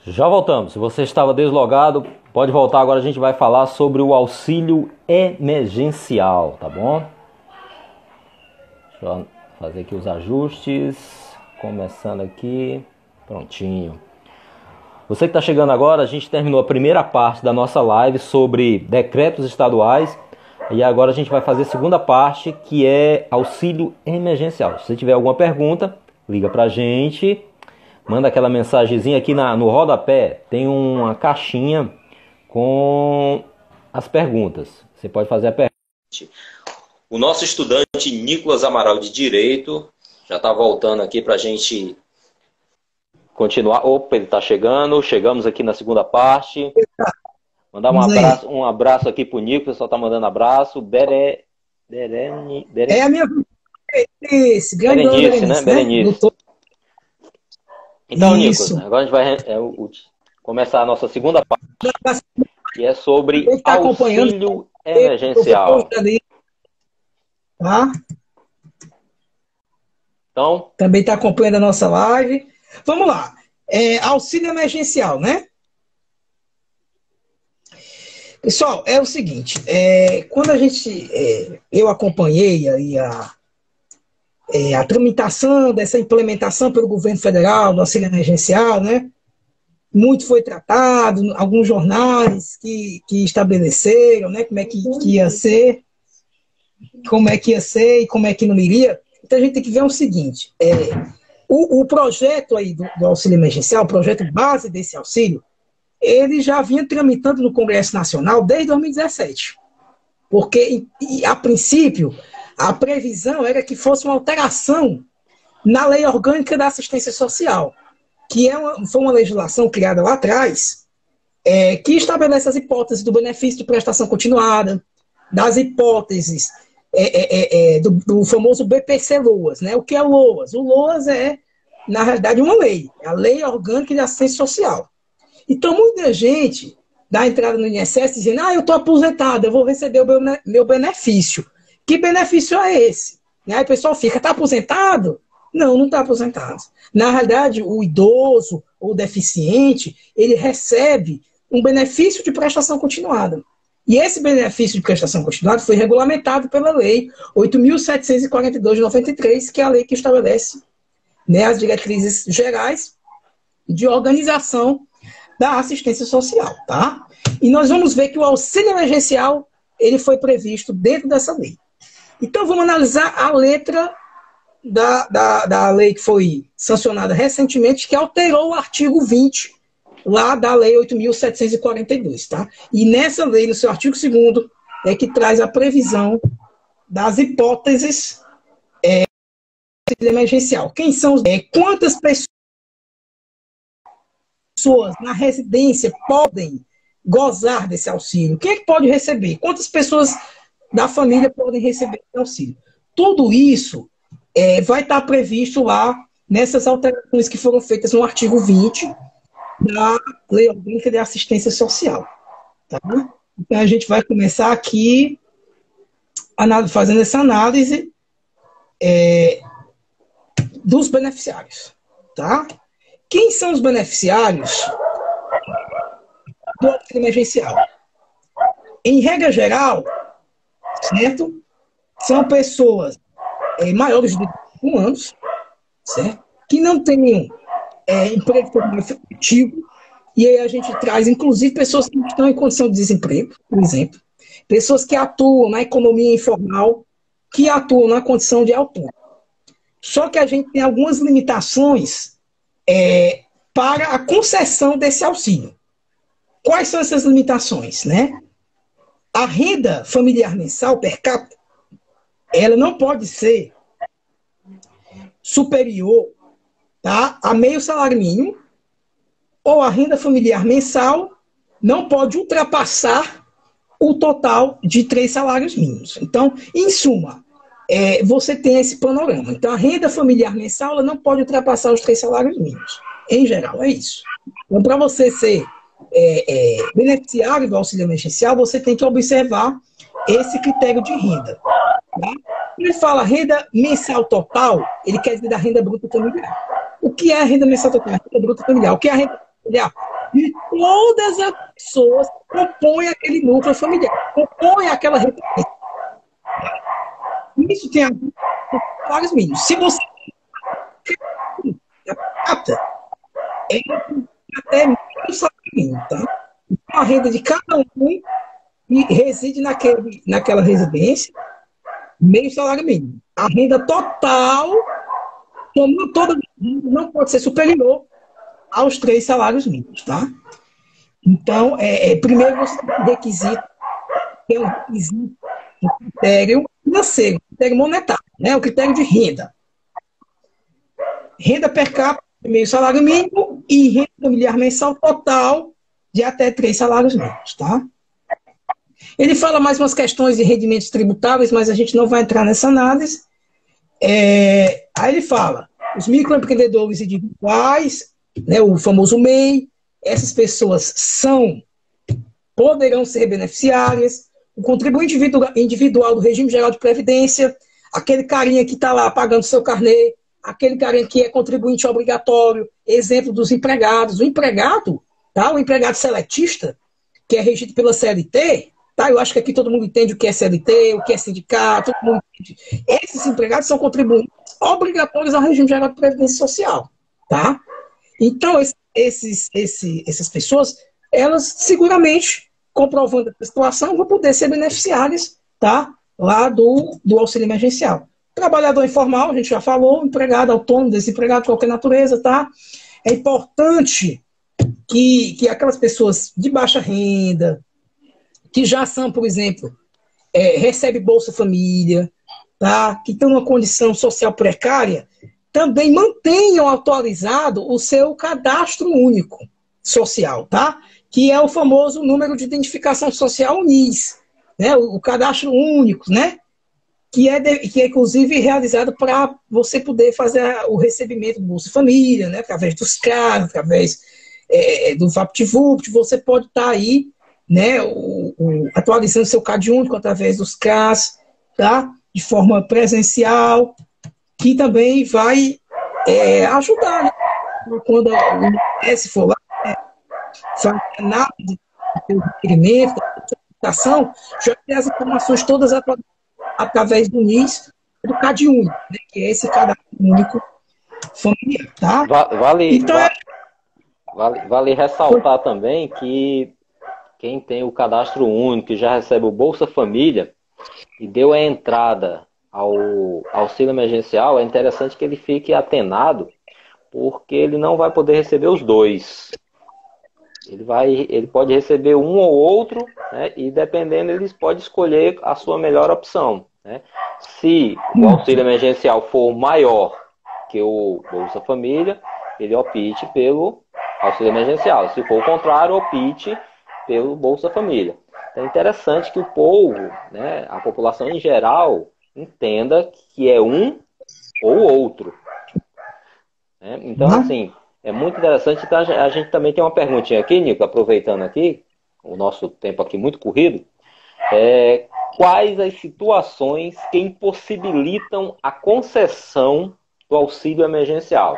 Já voltamos. Se você estava deslogado, pode voltar. Agora a gente vai falar sobre o auxílio emergencial, tá bom? Deixa eu fazer aqui os ajustes. Começando aqui. Prontinho. Você que está chegando agora, a gente terminou a primeira parte da nossa live sobre decretos estaduais. E agora a gente vai fazer a segunda parte, que é auxílio emergencial. Se você tiver alguma pergunta, liga pra gente. Manda aquela mensagenzinha aqui no rodapé. Tem uma caixinha com as perguntas. Você pode fazer a pergunta. O nosso estudante Nicolas Amaral de Direito já está voltando aqui para a gente continuar. Opa, ele está chegando. Chegamos aqui na segunda parte. Mandar um abraço aqui para o Nicolas. O pessoal está mandando abraço. É a minha... Esse grande Berenice, né? Berenice. Então, isso. Nicolas, agora a gente vai começar a nossa segunda parte, que é sobre auxílio emergencial. Tá? Então, também está acompanhando a nossa live. Vamos lá. Auxílio emergencial, né? Pessoal, é o seguinte, quando a gente, eu acompanhei aí a tramitação dessa implementação pelo governo federal do auxílio emergencial, né? Muito foi tratado, alguns jornais que estabeleceram, né, como é que ia ser, como é que ia ser e como é que não iria. Então a gente tem que ver o seguinte, o projeto aí do auxílio emergencial, o projeto base desse auxílio, ele já vinha tramitando no Congresso Nacional desde 2017. Porque, a princípio, a previsão era que fosse uma alteração na Lei Orgânica da Assistência Social, que foi uma legislação criada lá atrás, que estabelece as hipóteses do benefício de prestação continuada, das hipóteses do famoso BPC-LOAS. Né? O que é o LOAS? O LOAS é, na realidade, uma lei, é a Lei Orgânica de Assistência Social. Então, muita gente dá entrada no INSS dizendo, eu estou aposentado, eu vou receber o meu benefício. Que benefício é esse? Aí o pessoal fica, está aposentado? Não, não está aposentado. Na realidade, o idoso ou o deficiente, ele recebe um benefício de prestação continuada. E esse benefício de prestação continuada foi regulamentado pela Lei 8.742 de 93, que é a lei que estabelece, né, as diretrizes gerais de organização da assistência social, tá? E nós vamos ver que o auxílio emergencial, ele foi previsto dentro dessa lei. Então, vamos analisar a letra da lei que foi sancionada recentemente, que alterou o artigo 20, lá da lei 8.742, tá? E nessa lei, no seu artigo 2º, é que traz a previsão das hipóteses do auxílio emergencial. Quem são quantas pessoas na residência podem gozar desse auxílio? Quem é que pode receber? Quantas pessoas da família podem receber esse auxílio? Tudo isso vai estar previsto lá nessas alterações que foram feitas no artigo 20 da Lei Orgânica de Assistência Social. Tá? Então a gente vai começar aqui fazendo essa análise dos beneficiários. Tá? Quem são os beneficiários do auxílio emergencial? Em regra geral, certo? São pessoas maiores de 21 anos, certo? Que não têm emprego efetivo, e aí a gente traz, inclusive, pessoas que estão em condição de desemprego, por exemplo, pessoas que atuam na economia informal, que atuam na condição de autônomo. Só que a gente tem algumas limitações para a concessão desse auxílio. Quais são essas limitações, né? A renda familiar mensal per capita, ela não pode ser superior, tá, a meio salário mínimo, ou a renda familiar mensal não pode ultrapassar o total de 3 salários mínimos. Então, em suma, você tem esse panorama. Então, a renda familiar mensal ela não pode ultrapassar os 3 salários mínimos. Em geral, é isso. Então, para você ser beneficiário do auxílio emergencial, você tem que observar esse critério de renda. Tá? Ele fala renda mensal total, ele quer dizer da renda bruta familiar. O que é a renda mensal total? A renda bruta familiar. O que é a renda familiar? de todas as pessoas que compõem aquele núcleo familiar, compõem aquela referência. Isso tem a ver com salários mínimos. Se você é até meio salário mínimo, tá? Então, a renda de cada um e reside naquela residência, meio salário mínimo. A renda total, somando toda, não pode ser superior aos 3 salários mínimos, tá? Então, primeiro você tem um requisito, que é um requisito, um critério financeiro, um critério monetário, né? O critério de renda. Renda per capita, meio salário mínimo, e renda familiar mensal total de até 3 salários mínimos, tá? Ele fala mais umas questões de rendimentos tributáveis, mas a gente não vai entrar nessa análise. Aí ele fala, os microempreendedores individuais, né, o famoso MEI, essas pessoas poderão ser beneficiárias, o contribuinte individual do regime geral de previdência, aquele carinha que está lá pagando seu carnê, aquele carinha que é contribuinte obrigatório, exemplo dos empregados. O empregado, tá? O empregado seletista, que é regido pela CLT, tá? Eu acho que aqui todo mundo entende o que é CLT, o que é sindicato, todo mundo entende. Esses empregados são contribuintes obrigatórios ao regime geral de previdência social, tá? Então, essas pessoas, elas seguramente, comprovando a situação, vão poder ser beneficiárias, tá? Lá do auxílio emergencial. Trabalhador informal, a gente já falou, empregado autônomo, desempregado de qualquer natureza, tá? É importante que aquelas pessoas de baixa renda, que já são, por exemplo, recebe Bolsa Família, tá? Que estão numa condição social precária, também mantenham atualizado o seu cadastro único social, tá? Que é o famoso número de identificação social, o NIS, né? O cadastro único, né? Que é inclusive realizado para você poder fazer o recebimento do Bolsa Família, né? Através dos CRAS, através do VaptVupt, você pode estar aí, né? Atualizando seu CAD único através dos CRAS, tá? De forma presencial, que também vai ajudar, né? Quando o INSS for lá, fazer análise do requerimento, da solicitação, já tem as informações todas através do NIS, do CAD único, né? Que é esse cadastro único familiar, tá? Vale ressaltar também que quem tem o cadastro único e já recebe o Bolsa Família e deu a entrada ao auxílio emergencial, é interessante que ele fique atenado, porque ele não vai poder receber os dois. Ele pode receber um ou outro, né, e dependendo, ele pode escolher a sua melhor opção, né? Se o auxílio emergencial for maior que o Bolsa Família, ele opte pelo auxílio emergencial. Se for o contrário, opte pelo Bolsa Família. Então é interessante que o povo, né, a população em geral, entenda que é um ou outro, né? Então, assim, é muito interessante. Então, a gente também tem uma perguntinha aqui, Nico, aproveitando aqui, o nosso tempo aqui muito corrido. Quais as situações que impossibilitam a concessão do auxílio emergencial?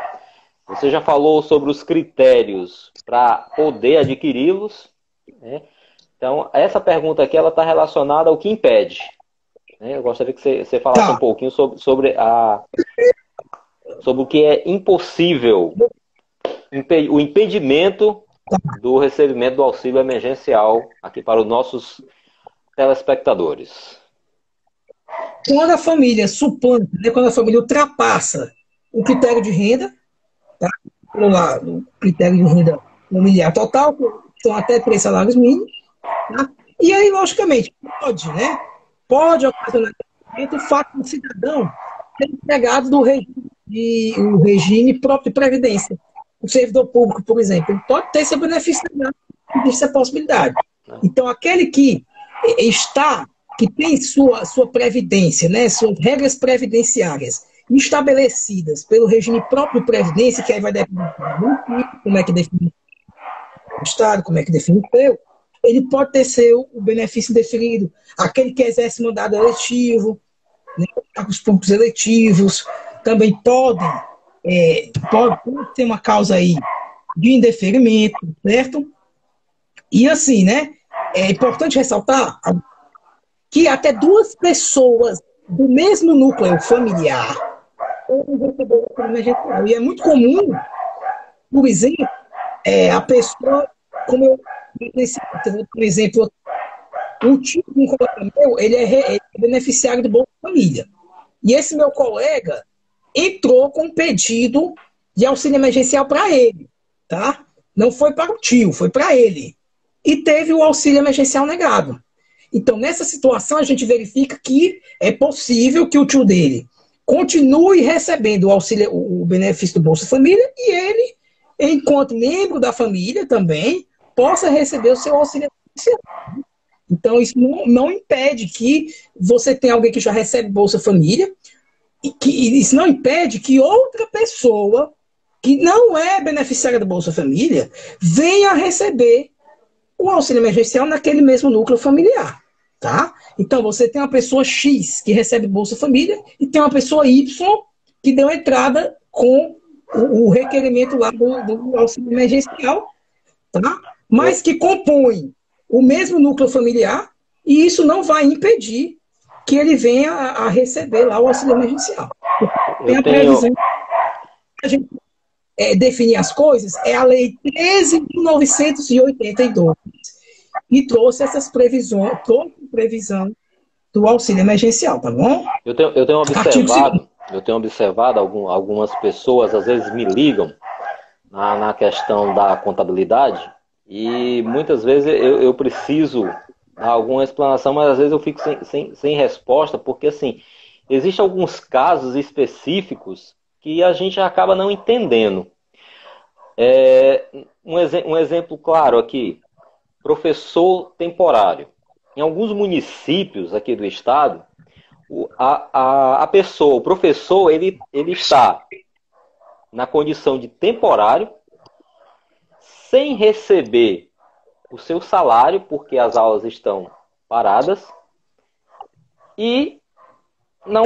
Você já falou sobre os critérios para poder adquiri-los, né? Então, essa pergunta aqui ela está relacionada ao que impede, né? Eu gostaria que você falasse um pouquinho sobre o que é impossível, o impedimento do recebimento do auxílio emergencial aqui para os nossos telespectadores. Quando a família suplanta, né, quando a família ultrapassa o critério de renda, tá? O critério de renda familiar total, que são até 3 salários mínimos, tá? E aí, logicamente, pode ocasionar o fato do cidadão ser empregado do regime próprio de previdência. O servidor público, por exemplo, ele pode ter seu benefício, existe essa possibilidade. Então, aquele que tem sua previdência, né, suas regras previdenciárias estabelecidas pelo regime próprio de previdência, que aí vai depender do como é que define o Estado, como é que define o PEU, ele pode ter seu benefício indeferido. Aquele que exerce mandado eletivo, né, cargos públicos eletivos, também pode ter uma causa aí de indeferimento, certo? E assim, né? É importante ressaltar que até duas pessoas do mesmo núcleo familiar podem receber o auxílio emergencial. E é muito comum, por exemplo, a pessoa, como eu disse, por exemplo, um tio de um colega meu, ele é beneficiário do Bolsa Família. E esse meu colega entrou com um pedido de auxílio emergencial para ele, tá? Não foi para o tio, foi para ele. E teve o auxílio emergencial negado. Então, nessa situação, a gente verifica que é possível que o tio dele continue recebendo o auxílio, o benefício do Bolsa Família, e ele, enquanto membro da família também, possa receber o seu auxílio emergencial. Então, isso não impede que você tenha alguém que já recebe Bolsa Família, e isso não impede que outra pessoa que não é beneficiária do Bolsa Família venha a receber o auxílio emergencial naquele mesmo núcleo familiar, tá? Então, você tem uma pessoa X que recebe Bolsa Família e tem uma pessoa Y que deu entrada com o requerimento lá do auxílio emergencial, tá? Mas que compõe o mesmo núcleo familiar, e isso não vai impedir que ele venha a receber lá o auxílio emergencial. Tem a previsão a gente definir as coisas, é a Lei 13.982, e trouxe essas previsões, trouxe previsão do auxílio emergencial, tá bom? Eu tenho observado algumas pessoas, às vezes me ligam na questão da contabilidade, e muitas vezes eu preciso dar alguma explanação, mas às vezes eu fico sem resposta, porque assim, existem alguns casos específicos que a gente acaba não entendendo. Um exemplo claro aqui, professor temporário. Em alguns municípios aqui do estado, a pessoa, o professor, ele está na condição de temporário, sem receber o seu salário, porque as aulas estão paradas, e não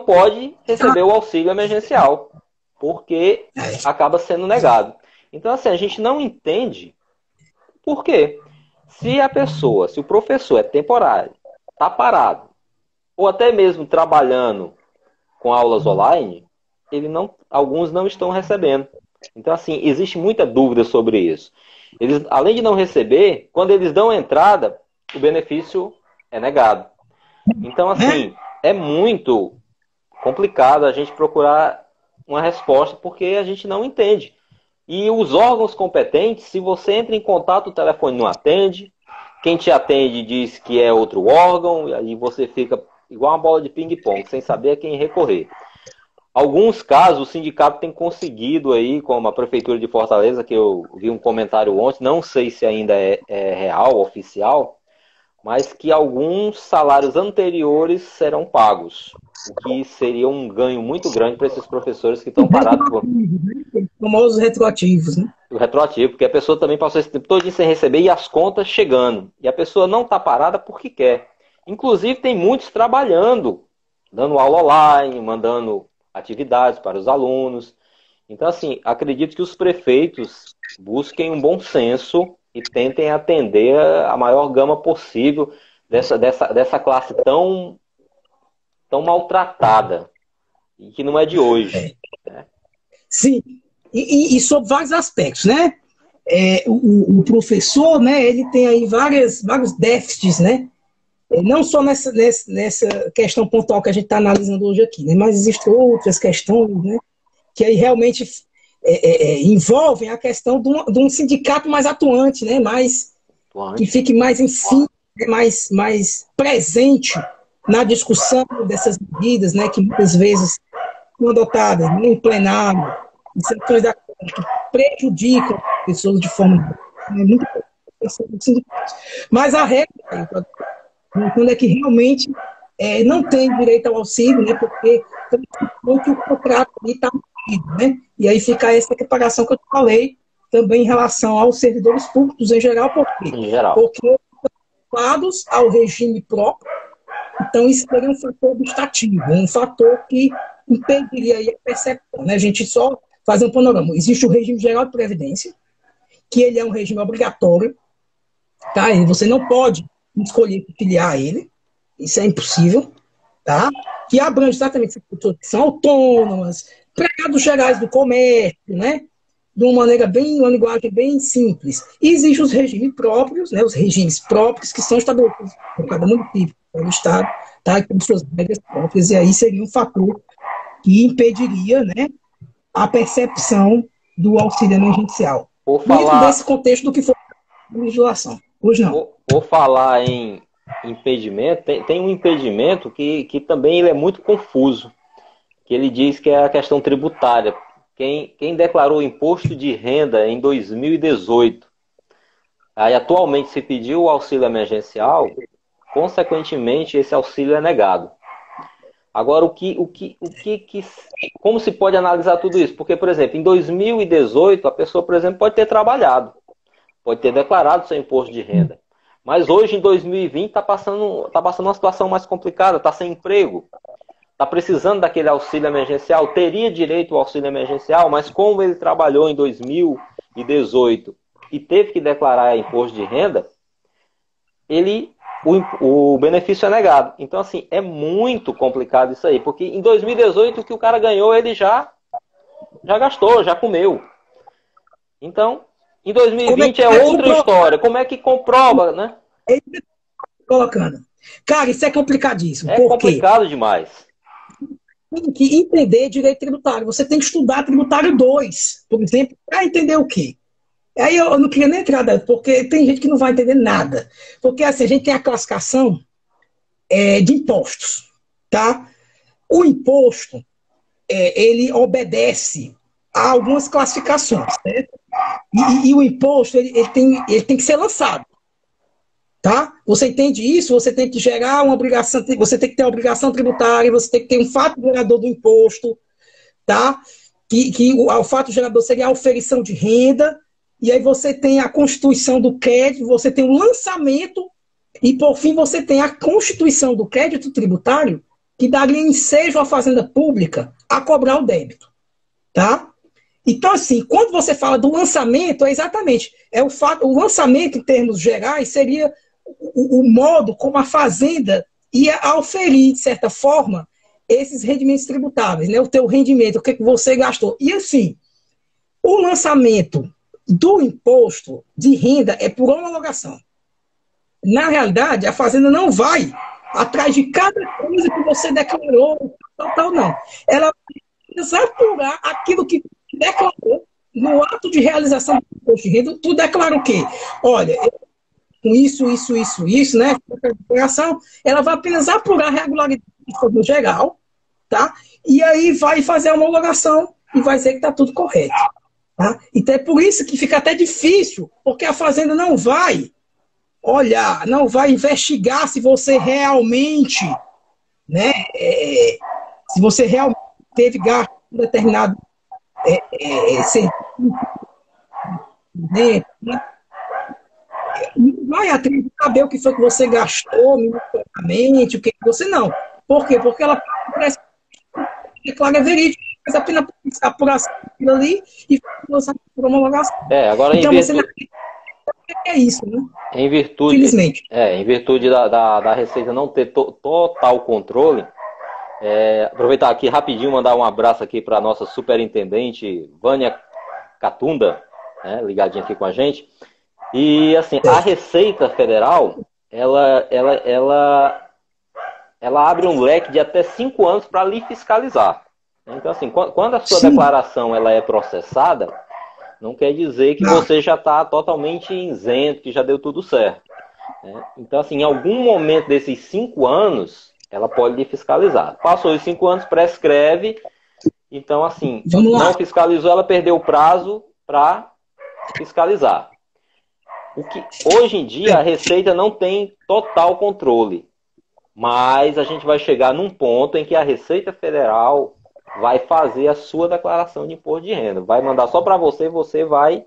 pode receber o auxílio emergencial, porque acaba sendo negado. Então, assim, a gente não entende por quê. Se o professor é temporário, está parado, ou até mesmo trabalhando com aulas online, alguns não estão recebendo. Então, assim, existe muita dúvida sobre isso. Eles, além de não receber, quando eles dão entrada, o benefício é negado. Então, assim, é muito complicado a gente procurar uma resposta, porque a gente não entende. E os órgãos competentes, se você entra em contato, o telefone não atende, quem te atende diz que é outro órgão, e aí você fica igual uma bola de ping-pong, sem saber a quem recorrer. Alguns casos o sindicato tem conseguido aí, como a Prefeitura de Fortaleza, que eu vi um comentário ontem, não sei se ainda é real, oficial, mas que alguns salários anteriores serão pagos, o que seria um ganho muito grande para esses professores que estão parados por... famosos retroativos, né? O retroativo, porque a pessoa também passou esse tempo todo sem receber e as contas chegando. E a pessoa não está parada porque quer. Inclusive, tem muitos trabalhando, dando aula online, mandando atividades para os alunos. Então, assim, acredito que os prefeitos busquem um bom senso e tentem atender a maior gama possível dessa classe tão maltratada, e que não é de hoje. Né? Sim, e sobre vários aspectos, né? O professor, né, ele tem aí vários déficits, né? Não só nessa questão pontual que a gente está analisando hoje aqui, né? Mas existem outras questões, né? Que aí realmente envolvem a questão de um sindicato mais atuante, né? Que fique mais em si, mais presente na discussão dessas medidas, né? Que muitas vezes são adotadas em plenário, em sessões da Câmara, que prejudicam as pessoas de forma muito importante. Mas a regra quando é que realmente não tem direito ao auxílio, né? Porque o contrato está mantido, né? E aí fica essa equiparação que eu te falei também em relação aos servidores públicos em geral, por quê? Porque estão adequados ao regime próprio, então isso seria um fator obstativo, um fator que impediria aí a percepção, né? A gente só fazer um panorama. Existe o regime geral de previdência, que ele é um regime obrigatório, tá? E você não pode escolher filiar a ele, isso é impossível, tá? Que abrange exatamente pessoas que são autônomas, empregados gerais do comércio, né? De uma maneira bem, uma linguagem bem simples. E existem os regimes próprios, né? Os regimes próprios que são estabelecidos por cada município, cada estado, tá? E com suas regras próprias, e aí seria um fator que impediria, né, a percepção do auxílio emergencial. Dentro desse contexto do que foi a legislação. Hoje não. Vou falar em impedimento. Tem um impedimento que também ele é muito confuso, que ele diz que é a questão tributária. Quem declarou imposto de renda em 2018, aí atualmente se pediu o auxílio emergencial, consequentemente esse auxílio é negado. Agora, como se pode analisar tudo isso? Porque, por exemplo, em 2018, a pessoa, por exemplo, pode ter trabalhado, pode ter declarado seu imposto de renda. Mas hoje, em 2020, está passando uma situação mais complicada, está sem emprego, está precisando daquele auxílio emergencial, teria direito ao auxílio emergencial, mas como ele trabalhou em 2018 e teve que declarar imposto de renda, o benefício é negado. Então, assim, é muito complicado isso aí, porque em 2018 o que o cara ganhou, ele já gastou, já comeu. Então, em 2020 é outra história. Como é que comprova, né? Colocando. Cara, isso é complicadíssimo. É complicado demais. Tem que entender direito tributário. Você tem que estudar tributário 2, por exemplo, para entender o quê? Aí eu não queria nem entrar, porque tem gente que não vai entender nada. Porque assim, a gente tem a classificação de impostos, tá? O imposto, ele obedece a algumas classificações, né? E o imposto, ele tem que ser lançado, tá? Você entende isso? Você tem que gerar uma obrigação, você tem que ter uma obrigação tributária, você tem que ter um fato gerador do imposto, tá? O fato gerador seria a oferição de renda, e aí você tem a constituição do crédito, você tem o lançamento, e por fim você tem a constituição do crédito tributário, que daria ensejo à fazenda pública a cobrar o débito, tá? Então, assim, quando você fala do lançamento, é exatamente, o lançamento, em termos gerais, seria o modo como a fazenda ia auferir, de certa forma, esses rendimentos tributáveis, né? O teu rendimento, o que você gastou. E, assim, o lançamento do imposto de renda é por homologação. Na realidade, a fazenda não vai atrás de cada coisa que você declarou, tal, não. Ela vai apurar aquilo que declarou no ato de realização do imposto de renda. Tu declara o quê? Olha, com isso, né? Ela vai apenas apurar a regularidade de forma geral, tá? E aí vai fazer a homologação e vai dizer que está tudo correto. Tá? Então é por isso que fica até difícil, porque a fazenda não vai olhar, não vai investigar se você realmente, né, se você realmente teve gasto em determinado serviço, né? Não vai atrás de saber o que foi que você gastou minuciosamente, o que você não. Por quê? Porque ela declara verídico, faz apenas a apuração ali e faz por homologação. Agora então, você é isso, né? Em virtude, infelizmente. Em virtude da Receita não ter total controle, aproveitar aqui rapidinho, mandar um abraço aqui para a nossa superintendente, Vânia Catunda, né, ligadinha aqui com a gente. E, assim, a Receita Federal, ela abre um leque de até 5 anos para lhe fiscalizar. Então, assim, quando a sua declaração ela é processada, não quer dizer que você já está totalmente isento, que já deu tudo certo. Né? Então, assim, em algum momento desses 5 anos, ela pode lhe fiscalizar. Passou os 5 anos, prescreve. Então, assim, não fiscalizou, ela perdeu o prazo para fiscalizar. Hoje em dia, a Receita não tem total controle. Mas a gente vai chegar num ponto em que a Receita Federal vai fazer a sua declaração de imposto de renda. Vai mandar só para você, você vai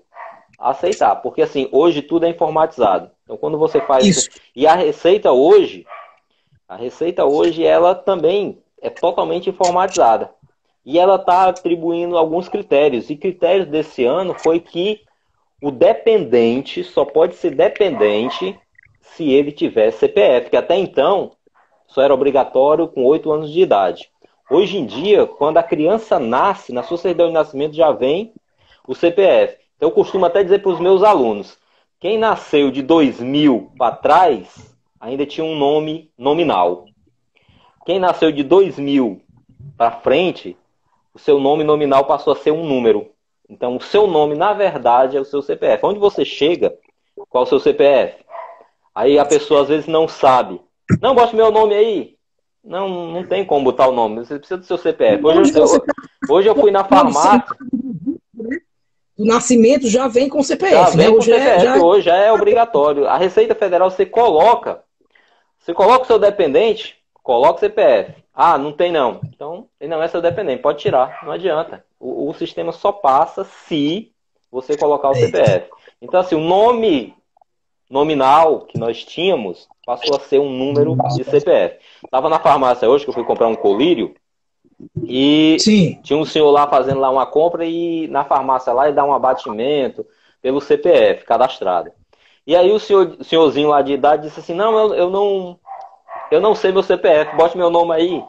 aceitar. Porque, assim, hoje tudo é informatizado. Então, quando você faz isso. E a Receita hoje, ela também é totalmente informatizada. e ela está atribuindo alguns critérios. E critérios desse ano foi que o dependente só pode ser dependente se ele tiver CPF, que até então só era obrigatório com 8 anos de idade. Hoje em dia, quando a criança nasce, na sua certidão de nascimento já vem o CPF. Então eu costumo até dizer para os meus alunos, quem nasceu de 2000 para trás, ainda tinha um nome nominal. Quem nasceu de 2000 para frente, o seu nome nominal passou a ser um número. Então o seu nome, na verdade, é o seu CPF. Onde você chega, qual é o seu CPF? Aí a pessoa às vezes não sabe. Não, bote meu nome aí. Não, não tem como botar o nome. Você precisa do seu CPF. Hoje eu fui na farmácia. O nascimento já vem com CPF, já vem né? com CPF, hoje já é obrigatório. A Receita Federal, você coloca o seu dependente, coloca o CPF. Ah, não tem não. Então, ele não é seu dependente, pode tirar, não adianta. O sistema só passa se você colocar o CPF. Então, assim, o nome nominal que nós tínhamos passou a ser um número de CPF. Estava na farmácia hoje, que eu fui comprar um colírio, e Sim. tinha um senhor lá fazendo lá uma compra e na farmácia lá ele dá um abatimento pelo CPF cadastrado. E aí o senhorzinho lá de idade disse assim, não, eu não sei meu CPF, bote meu nome aí.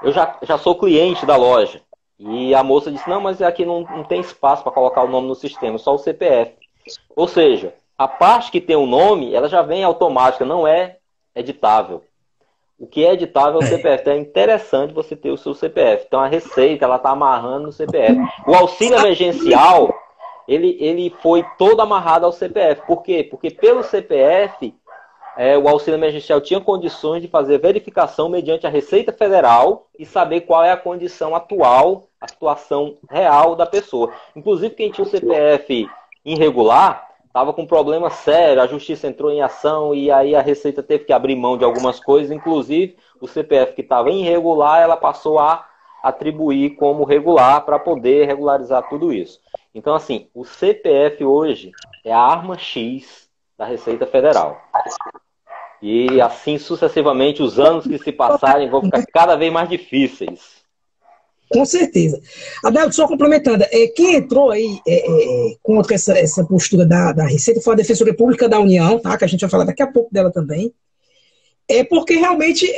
Eu já sou cliente da loja. E a moça disse, não, mas aqui não tem espaço para colocar o nome no sistema, só o CPF. Ou seja, a parte que tem o nome, ela já vem automática, não é editável. O que é editável é o CPF. Então é interessante você ter o seu CPF. Então a Receita, ela está amarrando no CPF. O auxílio emergencial, ele foi todo amarrado ao CPF. Por quê? Porque pelo CPF, o auxílio emergencial tinha condições de fazer verificação mediante a Receita Federal e saber qual é a condição atual, a situação real da pessoa. Inclusive, quem tinha o CPF irregular estava com um problema sério, a justiça entrou em ação e aí a Receita teve que abrir mão de algumas coisas, inclusive o CPF que estava irregular, ela passou a atribuir como regular para poder regularizar tudo isso. Então, assim, o CPF hoje é a arma X da Receita Federal. E assim sucessivamente, os anos que se passarem vão ficar cada vez mais difíceis. Com certeza. Adalto, só complementando, quem entrou aí contra essa postura da Receita foi a Defensoria Pública da União, tá? Que a gente vai falar daqui a pouco dela também. É porque realmente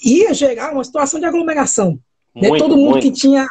ia gerar uma situação de aglomeração. Né? Todo mundo que tinha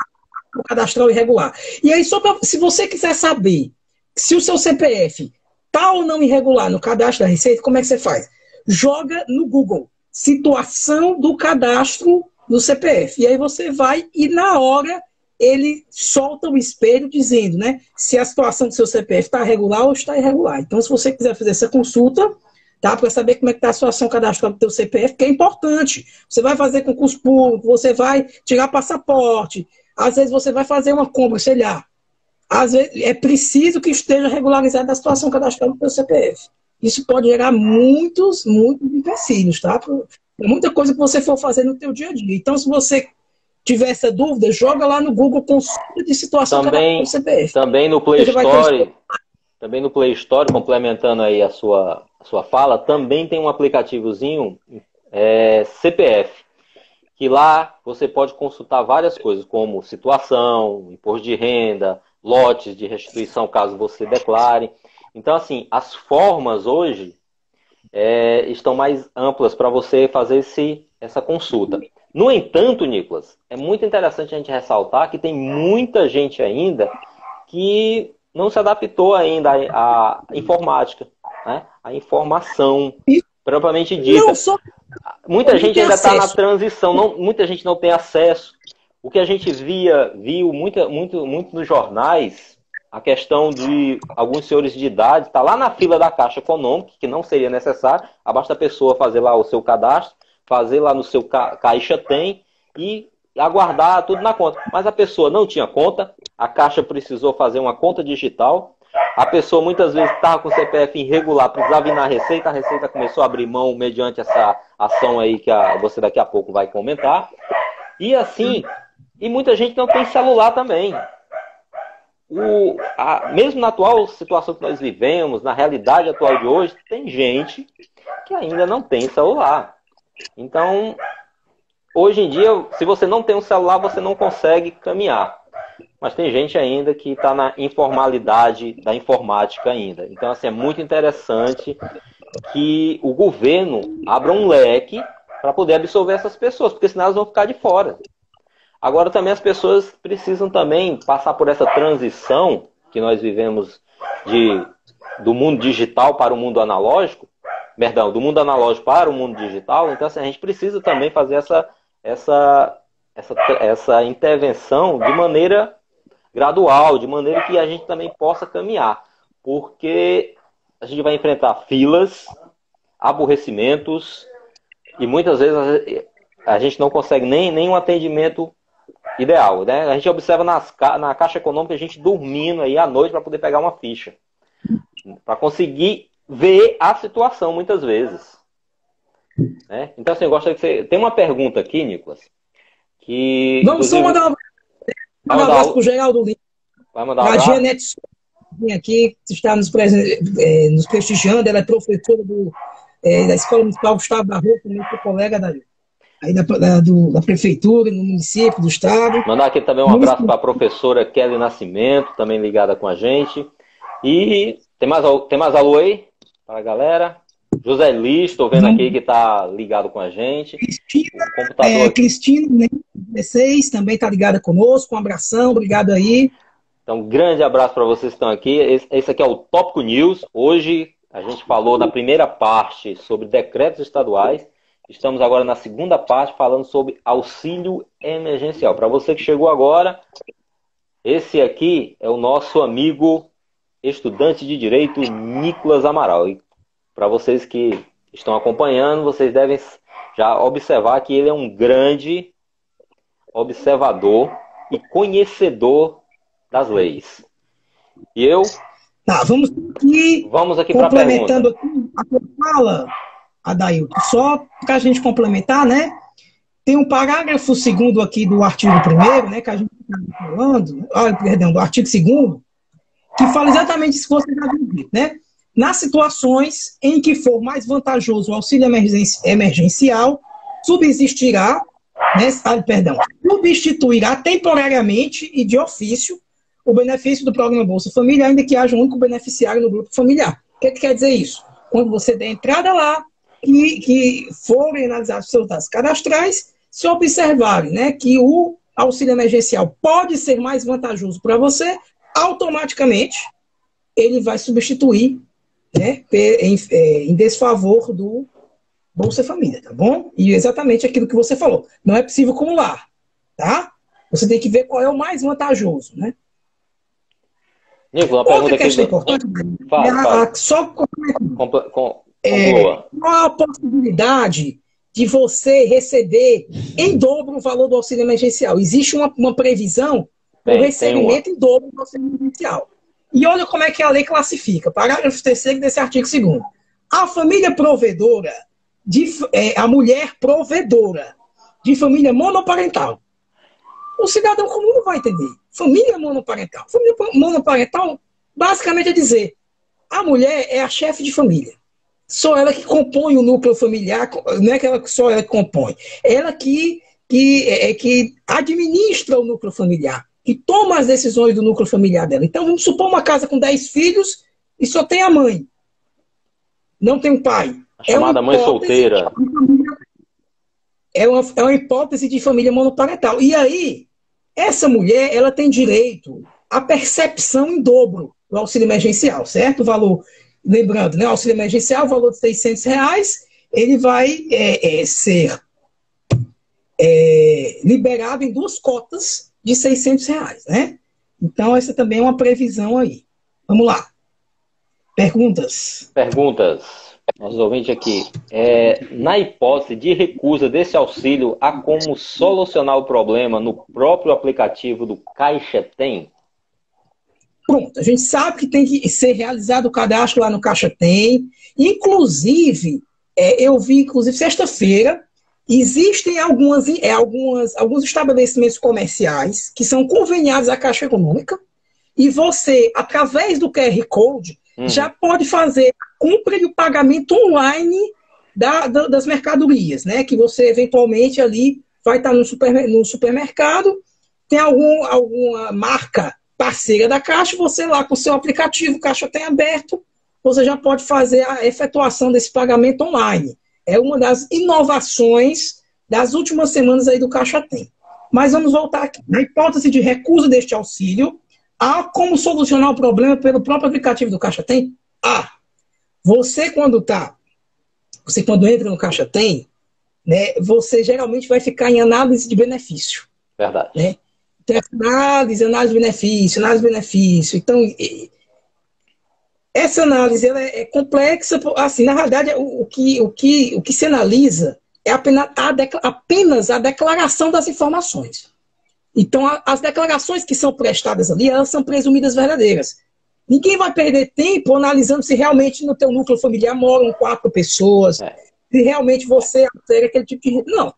o cadastral irregular. E aí, se você quiser saber se o seu CPF está ou não irregular no cadastro da Receita, como é que você faz? Joga no Google, situação do cadastro do CPF. E aí você vai e na hora ele solta o espelho dizendo, né, se a situação do seu CPF está regular ou está irregular. Então, se você quiser fazer essa consulta, tá, para saber como é que está a situação cadastral do teu CPF, que é importante. Você vai fazer concurso público, você vai tirar passaporte, às vezes você vai fazer uma compra, sei lá. Às vezes é preciso que esteja regularizada a situação cadastral do teu CPF. Isso pode gerar muitos empecilhos, tá? Muita coisa que você for fazer no teu dia a dia. Então, se você tiver essa dúvida, joga lá no Google consulta de situação também, do CPF. Também no Play Store, também no Play Store, complementando aí a sua fala, também tem um aplicativozinho CPF, que lá você pode consultar várias coisas, como situação, imposto de renda, lotes de restituição, caso você declare. Então, assim, as formas hoje estão mais amplas para você fazer essa consulta. No entanto, Nicolas, é muito interessante a gente ressaltar que tem muita gente ainda que não se adaptou ainda à informática, né? À informação propriamente dita. Muita gente ainda está na transição, muita gente não tem acesso. O que a gente viu muito nos jornais, a questão de alguns senhores de idade estar lá na fila da Caixa Econômica, que não seria necessário, basta a pessoa fazer lá o seu cadastro, fazer lá no seu Caixa Tem e aguardar tudo na conta. Mas a pessoa não tinha conta, a Caixa precisou fazer uma conta digital, a pessoa muitas vezes estava com o CPF irregular, precisava ir na Receita, a Receita começou a abrir mão mediante essa ação aí que você daqui a pouco vai comentar. E assim, e muita gente não tem celular também. Mesmo na atual situação que nós vivemos, na realidade atual de hoje, tem gente que ainda não tem celular. Então, hoje em dia, se você não tem um celular, você não consegue caminhar. Mas tem gente ainda que está na informalidade da informática ainda. Então, assim, é muito interessante que o governo abra um leque para poder absorver essas pessoas, porque senão elas vão ficar de fora. Agora também as pessoas precisam também passar por essa transição que nós vivemos do mundo digital para o mundo analógico, perdão, do mundo analógico para o mundo digital. Então assim, a gente precisa também fazer essa intervenção de maneira gradual, de maneira que a gente também possa caminhar, porque a gente vai enfrentar filas, aborrecimentos e muitas vezes a gente não consegue nem um atendimento ideal, né? A gente observa na Caixa Econômica a gente dormindo aí à noite para poder pegar uma ficha, para conseguir ver a situação muitas vezes, né? Então assim, eu gostaria que você... Tem uma pergunta aqui, Nicolas, que... Vamos só mandar um abraço para o Geraldo Lima. Vai mandar um a abraço? Janete aqui, que está nos prestigiando, ela é professora da Escola Municipal Gustavo Barroso, também foi colega da prefeitura, do município, do estado. Mandar aqui também um abraço para a professora Kelly Nascimento, também ligada com a gente. E tem mais alô aí para a galera? José Liz, estou vendo aqui que está ligado com a gente. Cristina, 16, também está ligada conosco. Um abração, obrigado aí. Então, um grande abraço para vocês que estão aqui. Esse aqui é o Tópico News. Hoje a gente falou na primeira parte sobre decretos estaduais. Estamos agora na segunda parte falando sobre auxílio emergencial. Para você que chegou agora, esse aqui é o nosso amigo estudante de Direito, Nicolas Amaral. E para vocês que estão acompanhando, vocês devem já observar que ele é um grande observador e conhecedor das leis. E eu... Tá, vamos aqui para a pergunta. Complementando a tua fala, Adailton, só para a gente complementar, né? Tem um parágrafo 2º aqui do artigo 1º, né? Que a gente está falando, do artigo 2º, que fala exatamente isso que você já disse, né? Nas situações em que for mais vantajoso o auxílio emergencial, substituirá temporariamente e de ofício o benefício do programa Bolsa Família, ainda que haja um único beneficiário no grupo familiar. O que quer dizer isso? Quando você der entrada lá, que forem analisados seus dados cadastrais, se observarem, né, que o auxílio emergencial pode ser mais vantajoso para você, automaticamente ele vai substituir, né, em desfavor do Bolsa Família, tá bom? E exatamente aquilo que você falou. Não é possível acumular, tá? Você tem que ver qual é o mais vantajoso, né? Nicolas, uma outra questão importante, só qual a possibilidade de você receber em dobro o valor do auxílio emergencial? Existe uma previsão do recebimento em dobro do auxílio emergencial. E olha como é que a lei classifica. Parágrafo 3º desse artigo 2º. A família provedora, a mulher provedora de família monoparental. O cidadão comum não vai entender. Família monoparental. Família monoparental, basicamente é dizer, a mulher é a chefe de família. Só ela que compõe o núcleo familiar, não é que só ela que compõe. Ela que administra o núcleo familiar, que toma as decisões do núcleo familiar dela. Então, vamos supor uma casa com 10 filhos e só tem a mãe. Não tem um pai. A chamada mãe solteira. É uma hipótese de família monoparental. E aí, essa mulher, ela tem direito à percepção em dobro do auxílio emergencial, certo? O valor, lembrando, né, o auxílio emergencial, o valor de R$600, ele vai ser liberado em 2 cotas de R$600, né? Então, essa também é uma previsão aí. Vamos lá. Perguntas? Nosso ouvinte aqui. Na hipótese de recusa desse auxílio, há como solucionar o problema no próprio aplicativo do Caixa Tem? Pronto, a gente sabe que tem que ser realizado o cadastro lá no Caixa Tem. Inclusive, eu vi, sexta-feira, existem alguns estabelecimentos comerciais que são conveniados à Caixa Econômica e você, através do QR Code, já pode fazer a compra e o pagamento online das mercadorias, né? Que você eventualmente ali vai estar no supermercado, tem alguma marca parceira da Caixa, você lá com o seu aplicativo, Caixa Tem aberto, você já pode fazer a efetuação desse pagamento online. É uma das inovações das últimas semanas aí do Caixa Tem. Mas vamos voltar aqui. Na hipótese de recusa deste auxílio, há como solucionar o problema pelo próprio aplicativo do Caixa Tem? Você quando entra no Caixa Tem, né, você geralmente vai ficar em análise de benefício. Verdade. Né? Então, análise de benefício. Então, essa análise ela é complexa. Assim, na verdade, o que se analisa é apenas a declaração das informações. Então, as declarações que são prestadas ali, elas são presumidas verdadeiras. Ninguém vai perder tempo analisando se realmente no teu núcleo familiar moram 4 pessoas, se realmente você altera aquele tipo de... Não.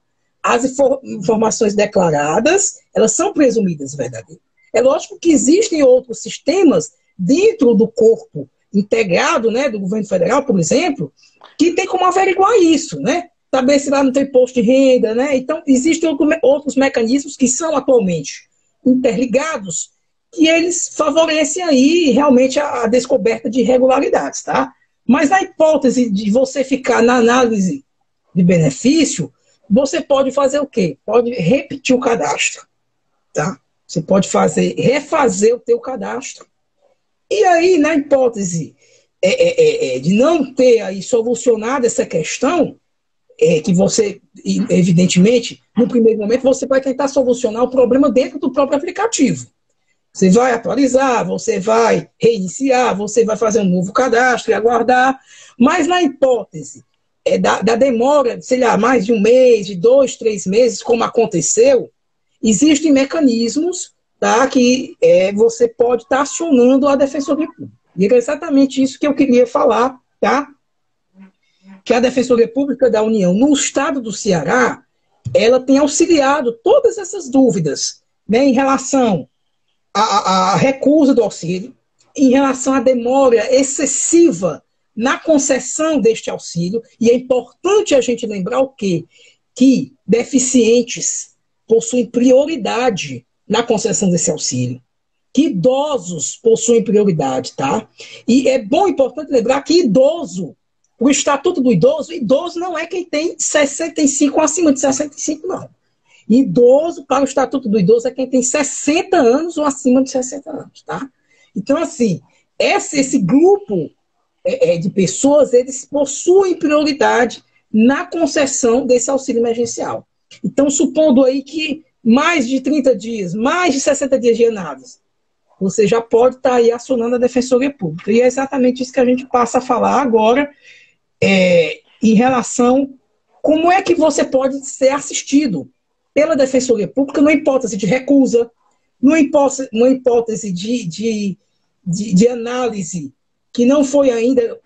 As informações declaradas, elas são presumidas verdadeiras. É lógico que existem outros sistemas dentro do corpo integrado, né, do governo federal, por exemplo, que tem como averiguar isso, né? Saber se lá não tem imposto de renda, né? Então, existem outros mecanismos que são atualmente interligados, que eles favorecem aí realmente a descoberta de irregularidades, tá? Mas na hipótese de você ficar na análise de benefício, você pode fazer o quê? Pode repetir o cadastro, tá? Você pode refazer o teu cadastro. E aí, na hipótese de não ter aí solucionado essa questão, que você, evidentemente, no primeiro momento, você vai tentar solucionar o problema dentro do próprio aplicativo. Você vai atualizar, você vai reiniciar, você vai fazer um novo cadastro e aguardar. Mas na hipótese da demora, sei lá, mais de 1 mês, de 2, 3 meses, como aconteceu, existem mecanismos, tá, que você pode estar acionando a Defensoria Pública. E é exatamente isso que eu queria falar, tá? Que a Defensoria Pública da União, no estado do Ceará, ela tem auxiliado todas essas dúvidas, né, em relação à recusa do auxílio, em relação à demora excessiva na concessão deste auxílio, e é importante a gente lembrar o quê? Que deficientes possuem prioridade na concessão desse auxílio, que idosos possuem prioridade, tá? E é bom, importante lembrar que idoso, o Estatuto do idoso não é quem tem 65 ou acima de 65, não. Idoso, para o Estatuto do Idoso, é quem tem 60 anos ou acima de 60 anos, tá? Então, assim, esse grupo de pessoas, eles possuem prioridade na concessão desse auxílio emergencial. Então, supondo aí que mais de 30 dias, mais de 60 dias de análise, você já pode estar aí acionando a Defensoria Pública. E é exatamente isso que a gente passa a falar agora, em relação como é que você pode ser assistido pela Defensoria Pública numa hipótese de recusa, numa hipótese de análise que não foi ainda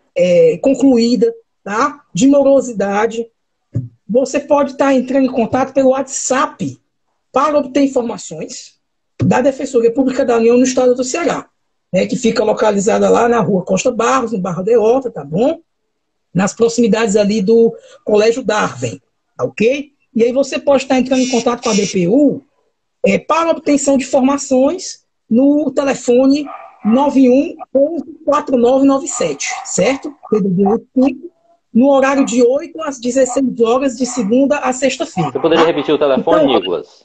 concluída, tá? De morosidade. Você pode estar entrando em contato pelo WhatsApp para obter informações da Defensoria Pública da União no estado do Ceará, né, que fica localizada lá na rua Costa Barros, no bairro Deota, tá bom? Nas proximidades ali do Colégio Darwin, tá ok? E aí você pode estar entrando em contato com a DPU para obtenção de informações no telefone 91 11 4997, certo? No horário de 8 às 16 horas, de segunda a sexta-feira. Você poderia repetir o telefone, então, Nicolas?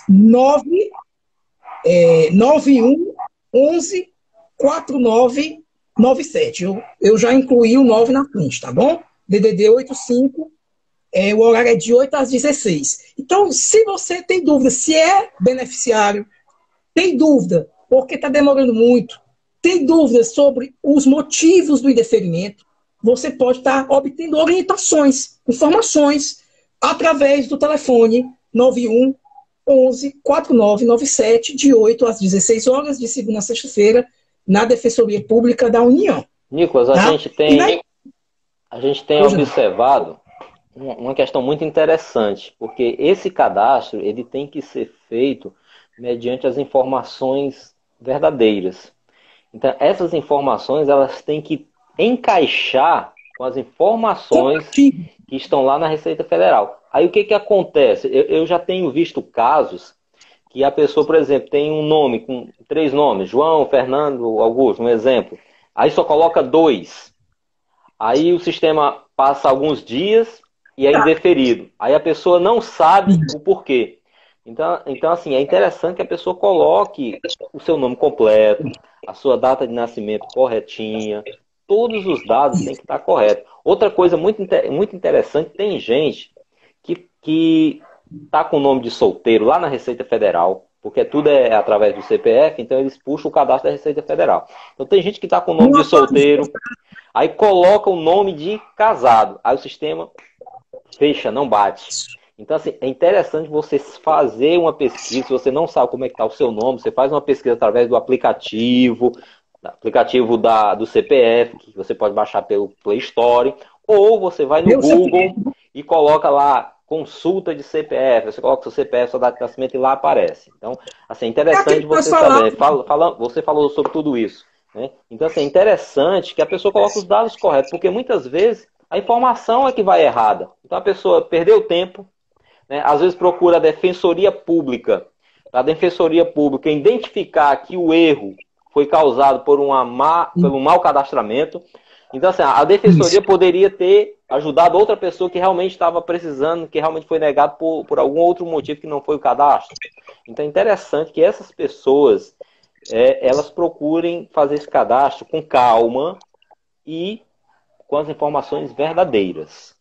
91 11 4997. Eu já incluí o 9 na frente, tá bom? DDD 85, o horário é de 8 às 16. Então, se você tem dúvida se é beneficiário, tem dúvida porque está demorando muito, tem dúvida sobre os motivos do indeferimento, você pode estar obtendo orientações, informações, através do telefone 91 11 4997, de 8 às 16 horas, de segunda a sexta-feira, na Defensoria Pública da União. Nicolas, a gente tem observado uma questão muito interessante, porque esse cadastro ele tem que ser feito mediante as informações verdadeiras. Então, essas informações elas têm que encaixar com as informações que estão lá na Receita Federal. Aí o que que acontece? Eu já tenho visto casos que a pessoa, por exemplo, tem um nome com 3 nomes, João, Fernando, Augusto, um exemplo. Aí só coloca 2. Aí o sistema passa alguns dias e é Tá. indeferido. Aí a pessoa não sabe o porquê. Então, assim, é interessante que a pessoa coloque o seu nome completo, a sua data de nascimento corretinha, todos os dados têm Isso. que estar corretos. Outra coisa muito interessante, tem gente que tá com o nome de solteiro lá na Receita Federal, porque tudo é através do CPF, então eles puxam o cadastro da Receita Federal. Então tem gente que está com o nome de Uma parte, solteiro, aí coloca o nome de casado, aí o sistema fecha, não bate. Então, assim, é interessante você fazer uma pesquisa, se você não sabe como é que está o seu nome, você faz uma pesquisa através do aplicativo do CPF, que você pode baixar pelo Play Store, ou você vai no meu CPF. Google e coloca lá consulta de CPF, você coloca seu CPF, sua data de nascimento e lá aparece. Então, assim, é É aquilo interessante que nós você falamos. saber. Você falou sobre tudo isso, né? Então, assim, é interessante que a pessoa coloque os dados corretos, porque muitas vezes a informação é que vai errada. Então, a pessoa perdeu tempo, né? Às vezes procura a Defensoria Pública, para a Defensoria Pública identificar que o erro foi causado pelo mau cadastramento. Então, assim, a Defensoria Isso. poderia ter ajudado outra pessoa que realmente estava precisando, que realmente foi negado por algum outro motivo que não foi o cadastro. Então, é interessante que essas pessoas elas procurem fazer esse cadastro com calma e com as informações verdadeiras.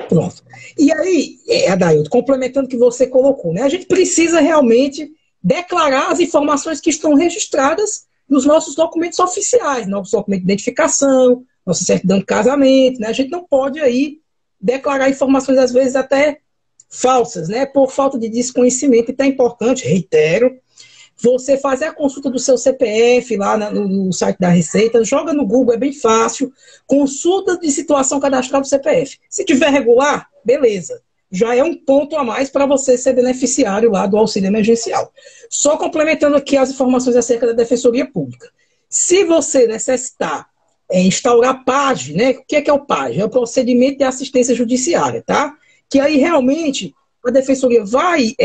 Pronto. E aí, Adailton, complementando o que você colocou, né? A gente precisa realmente declarar as informações que estão registradas nos nossos documentos oficiais, nosso documento de identificação, nossa certidão de casamento, né? A gente não pode aí declarar informações, às vezes, até falsas, né? Por falta de desconhecimento. Então é importante, reitero, você fazer a consulta do seu CPF lá no site da Receita, joga no Google, é bem fácil. Consulta de situação cadastral do CPF. Se tiver regular, beleza. Já é um ponto a mais para você ser beneficiário lá do auxílio emergencial. Só complementando aqui as informações acerca da Defensoria Pública. Se você necessitar instaurar PAG, né? O que é o PAG? É o procedimento de assistência judiciária, tá? Que aí realmente a Defensoria vai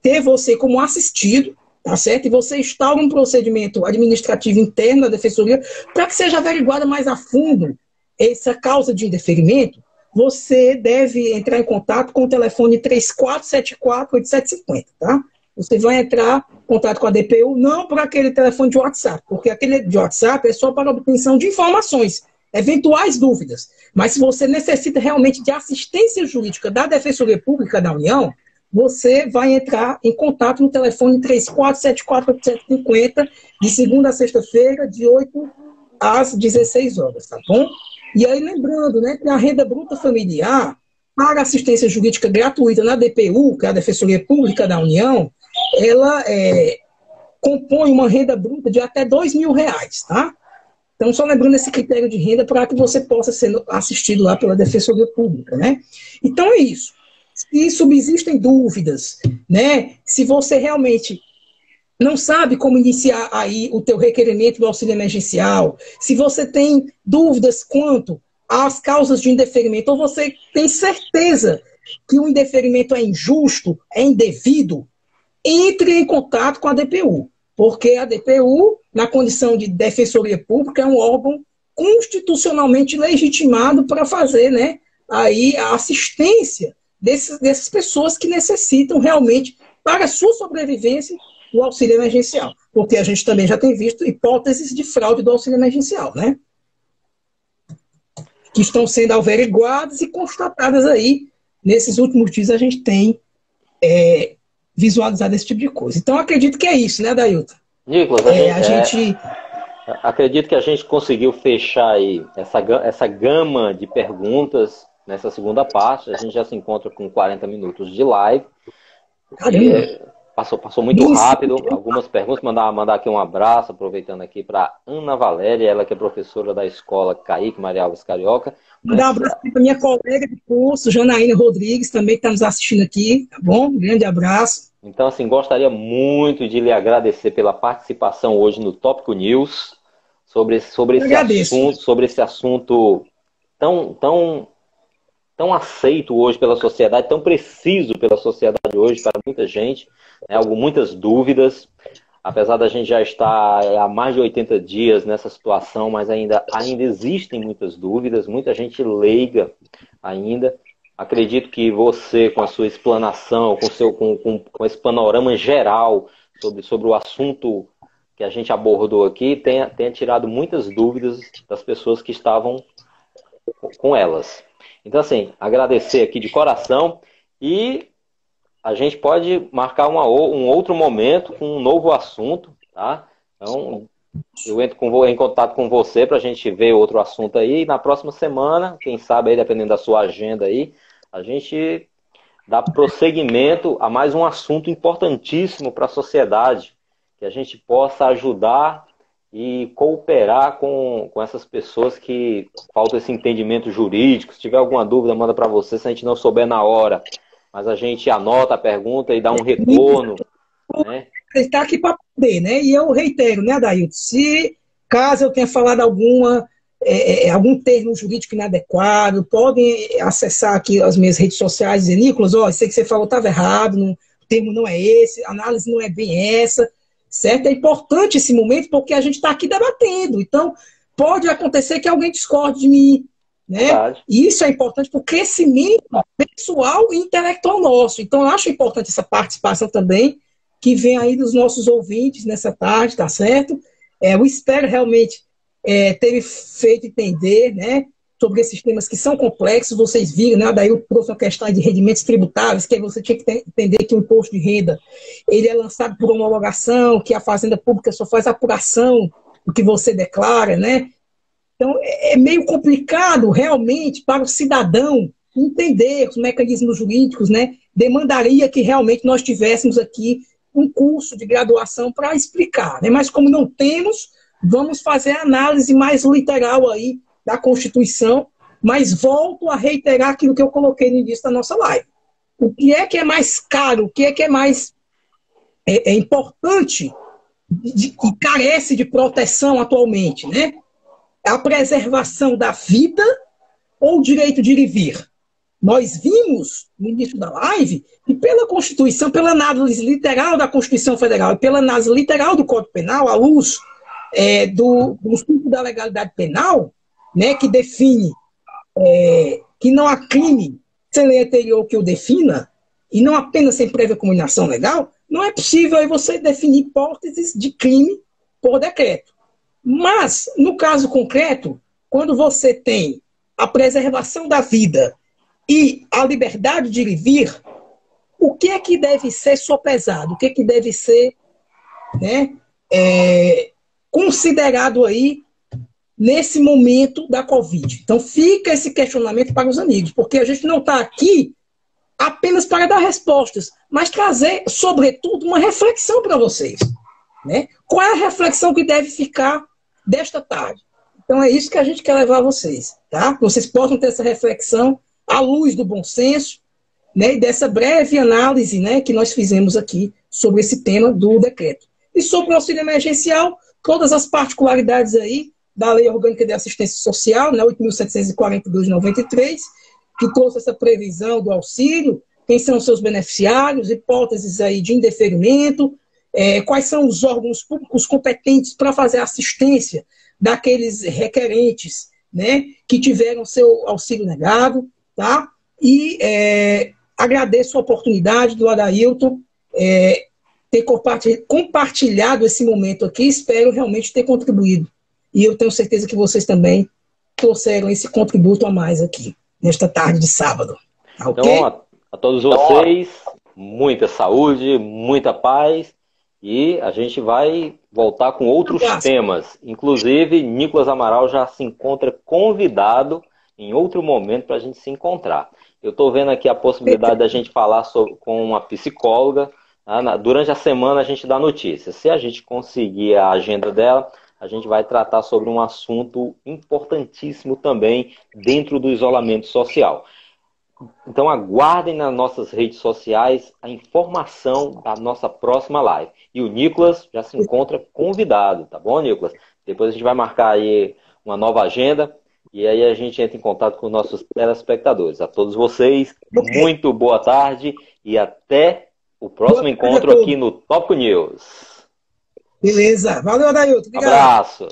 ter você como assistido, tá certo? E você instaura um procedimento administrativo interno da Defensoria para que seja averiguada mais a fundo essa causa de indeferimento. Você deve entrar em contato com o telefone 3474-8750, tá? Você vai entrar em contato com a DPU, não por aquele telefone de WhatsApp, porque aquele de WhatsApp é só para obtenção de informações, eventuais dúvidas. Mas se você necessita realmente de assistência jurídica da Defensoria Pública da União, você vai entrar em contato no telefone 3474-8750, de segunda a sexta-feira, de 8 às 16 horas, tá bom? E aí, lembrando, né, que a renda bruta familiar, para assistência jurídica gratuita na DPU, que é a Defensoria Pública da União, ela compõe uma renda bruta de até R$ 2.000, tá? Então, só lembrando esse critério de renda para que você possa ser assistido lá pela Defensoria Pública, né? Então, é isso. Se subsistem dúvidas, né? Se você realmente não sabe como iniciar aí o teu requerimento do auxílio emergencial, se você tem dúvidas quanto às causas de indeferimento, ou você tem certeza que o indeferimento é injusto, é indevido, entre em contato com a DPU, porque a DPU, na condição de Defensoria Pública, é um órgão constitucionalmente legitimado para fazer, né, aí a assistência dessas pessoas que necessitam realmente, para a sua sobrevivência, o auxílio emergencial. Porque a gente também já tem visto hipóteses de fraude do auxílio emergencial, né? Que estão sendo averiguadas e constatadas aí. Nesses últimos dias a gente tem visualizado esse tipo de coisa. Então, acredito que é isso, né, Dailton? Nicolas, acredito que a gente conseguiu fechar aí essa gama de perguntas nessa segunda parte. A gente já se encontra com 40 minutos de live. Passou muito rápido. Algumas perguntas. Mandar aqui um abraço, aproveitando aqui para Ana Valéria, ela que é professora da escola Kaique Maria Alves Carioca. Mandar um abraço para minha colega de curso, Janaína Rodrigues, também que está nos assistindo aqui, tá bom? Um grande abraço. Então, assim, gostaria muito de lhe agradecer pela participação hoje no Tópico News sobre esse assunto tão tão aceito hoje pela sociedade, tão preciso pela sociedade hoje, para muita gente, né? Muitas dúvidas, apesar da gente já estar há mais de 80 dias nessa situação, mas ainda existem muitas dúvidas, muita gente leiga ainda. Acredito que você, com a sua explanação, com esse panorama geral sobre o assunto que a gente abordou aqui, tenha tirado muitas dúvidas das pessoas que estavam com elas. Então, assim, agradecer aqui de coração e a gente pode marcar um outro momento com um novo assunto, tá? Então, eu entro em contato com você para a gente ver outro assunto aí. E na próxima semana, quem sabe aí, dependendo da sua agenda aí, a gente dá prosseguimento a mais um assunto importantíssimo para a sociedade, que a gente possa ajudar e cooperar com essas pessoas que faltam esse entendimento jurídico. Se tiver alguma dúvida, manda para você, se a gente não souber na hora. Mas a gente anota a pergunta e dá um retorno, né? Ele está aqui para poder, né? E eu reitero, né, Adailton? Se caso eu tenha falado algum termo jurídico inadequado, podem acessar aqui as minhas redes sociais e dizer, Nicolas, ó, sei que você falou estava errado, o termo não é esse, a análise não é bem essa, certo? É importante esse momento porque a gente está aqui debatendo. Então, pode acontecer que alguém discorde de mim, né? Verdade. E isso é importante para o crescimento pessoal e intelectual nosso. Então, eu acho importante essa participação também, que vem aí dos nossos ouvintes nessa tarde, tá certo? Eu espero realmente ter feito entender, né, sobre esses temas que são complexos. Vocês viram, né, daí eu trouxe uma questão de rendimentos tributáveis, que você tinha que entender que o imposto de renda ele é lançado por homologação, que a Fazenda Pública só faz apuração do que você declara, né? Então, é meio complicado realmente para o cidadão entender os mecanismos jurídicos, né? Demandaria que realmente nós tivéssemos aqui um curso de graduação para explicar, né? Mas como não temos, vamos fazer a análise mais literal aí da Constituição, mas volto a reiterar aquilo que eu coloquei no início da nossa live. O que é mais caro, o que é mais importante e carece de proteção atualmente, né? A preservação da vida ou o direito de ir e vir? Nós vimos no início da live que pela Constituição, pela análise literal da Constituição Federal e pela análise literal do Código Penal, à luz do princípio da legalidade penal, né, que define que não há crime sem lei anterior que o defina, e não apenas sem prévia combinação legal, não é possível aí você definir hipóteses de crime por decreto. Mas, no caso concreto, quando você tem a preservação da vida e a liberdade de ir e vir, o que é que deve ser sopesado? O que é que deve ser, né, considerado aí nesse momento da Covid? Então, fica esse questionamento para os amigos, porque a gente não está aqui apenas para dar respostas, mas trazer, sobretudo, uma reflexão para vocês, né? Qual é a reflexão que deve ficar desta tarde? Então é isso que a gente quer levar a vocês, tá? Que vocês possam ter essa reflexão à luz do bom senso, né? E dessa breve análise, né, que nós fizemos aqui sobre esse tema do decreto. E sobre o auxílio emergencial, todas as particularidades aí da Lei Orgânica de Assistência Social, né, 8.742 de 93, que trouxe essa previsão do auxílio, quem são os seus beneficiários, hipóteses aí de indeferimento, quais são os órgãos públicos competentes para fazer assistência daqueles requerentes, né, que tiveram seu auxílio negado, tá? E agradeço a oportunidade do Adailton ter compartilhado esse momento aqui, espero realmente ter contribuído. E eu tenho certeza que vocês também trouxeram esse contributo a mais aqui, nesta tarde de sábado. Tá, okay? Então, a todos vocês, muita saúde, muita paz, e a gente vai voltar com outros temas. Inclusive, Nicolas Amaral já se encontra convidado em outro momento para a gente se encontrar. Eu estou vendo aqui a possibilidade da gente falar com uma psicóloga. Durante a semana a gente dá notícias. Se a gente conseguir a agenda dela, a gente vai tratar sobre um assunto importantíssimo também dentro do isolamento social. Então aguardem nas nossas redes sociais a informação da nossa próxima live. E o Nicolas já se encontra convidado, tá bom, Nicolas? Depois a gente vai marcar aí uma nova agenda e aí a gente entra em contato com os nossos telespectadores. A todos vocês, Ok. muito boa tarde e até o Boa próximo tarde a encontro aqui todos. no Tópico News. Beleza. Valeu, Adailton. Obrigado. Abraço!